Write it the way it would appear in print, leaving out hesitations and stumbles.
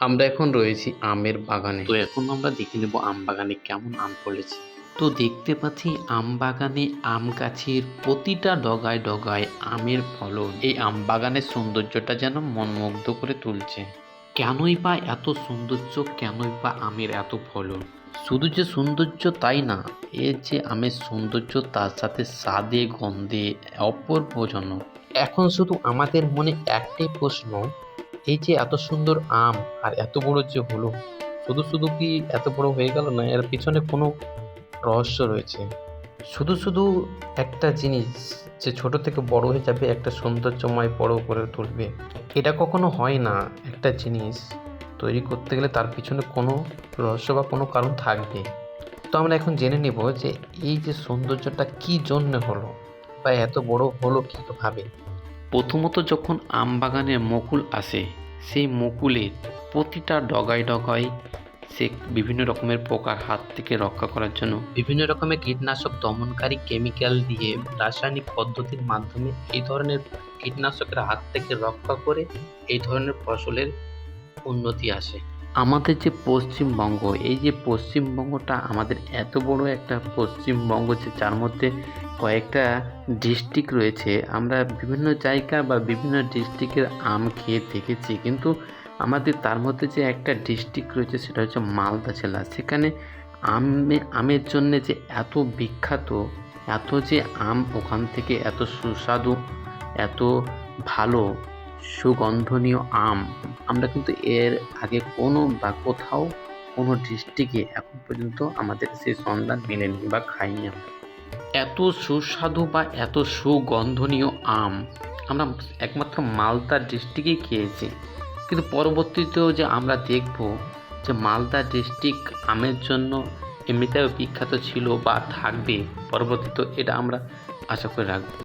আমরা এখন রয়েছি আমের বাগানে। তো এখন আমরা দেখে নেব আম বাগানে কেমন আম ফলেছে। তো দেখতে পাচ্ছি আম বাগানে আম গাছের প্রতিটা ডগায় ডগায় আমের ফলন। এই আম বাগানের সৌন্দর্যটা যেন মনমুগ্ধ করে তুলছে। কেনই বা এত সৌন্দর্য, কেনই বা আমের এত ফলন? শুধু যে সৌন্দর্য তাই না, এর যে আমের সৌন্দর্য তার সাথে স্বাদে গন্ধে অপূর্বজনক। এখন শুধু আমাদের মনে একটাই প্রশ্ন, এই যে এত সুন্দর আম আর এত বড় যে হলো, শুধু শুধু কি এত বড় হয়ে গেল, না এর পিছনে কোনো রহস্য রয়েছে? শুধু শুধু একটা জিনিস যে ছোট থেকে বড় হয়ে যাবে, একটা সৌন্দর্যময় বড় করে তুলবে, এটা কখনো হয় না। একটা জিনিস তৈরি করতে গেলে তার পিছনে কোনো রহস্য বা কোনো কারণ থাকবে। তো আমরা এখন জেনে নেব যে এই যে সৌন্দর্যটা কি জন্য হলো বা এত বড় হলো কীভাবে। প্রথমত যখন আম বাগানে মুকুল আসে, সেই মুকুলের প্রতিটা ডগায় ডগায় সে বিভিন্ন রকমের পোকার হাত থেকে রক্ষা করার জন্য বিভিন্ন রকমের কীটনাশক দমনকারী কেমিক্যাল দিয়ে রাসায়নিক পদ্ধতির মাধ্যমে এই ধরনের কীটনাশকের হাত থেকে রক্ষা করে এই ধরনের ফসলের উন্নতি আসে। আমাদের যে পশ্চিমবঙ্গ, এই যে পশ্চিমবঙ্গটা আমাদের এত বড় একটা পশ্চিমবঙ্গ, যে যার মধ্যে কয়েকটা ডিস্ট্রিক্ট রয়েছে। আমরা বিভিন্ন জায়গা বা বিভিন্ন ডিস্ট্রিক্টের আম খেয়ে দেখেছি, কিন্তু আমাদের তার মধ্যে যে একটা ডিস্ট্রিক্ট রয়েছে সেটা হচ্ছে মালদা জেলা। সেখানে আমের জন্যে যে এত বিখ্যাত, এত যে আম ওখান থেকে এত সুস্বাদু, এত ভালো সুগন্ধনীয় আম আমরা কিন্তু এর আগে কোনো বা কোথাও কোনো ডিস্ট্রিক্টে এখন পর্যন্ত আমাদের সেই সন্ধান মেলেনি বা খাইনি আমরা। এত সুস্বাদু বা এত সুগন্ধনীয় আম আমরা একমাত্র মালদা ডিস্ট্রিক্টেই খেয়েছি। কিন্তু পরবর্তীতেও যে আমরা দেখব যে মালদা ডিস্ট্রিক্ট আমের জন্য এমনিতেও বিখ্যাত ছিল বা থাকবে পরবর্তীতে, এটা আমরা আশা করে রাখব।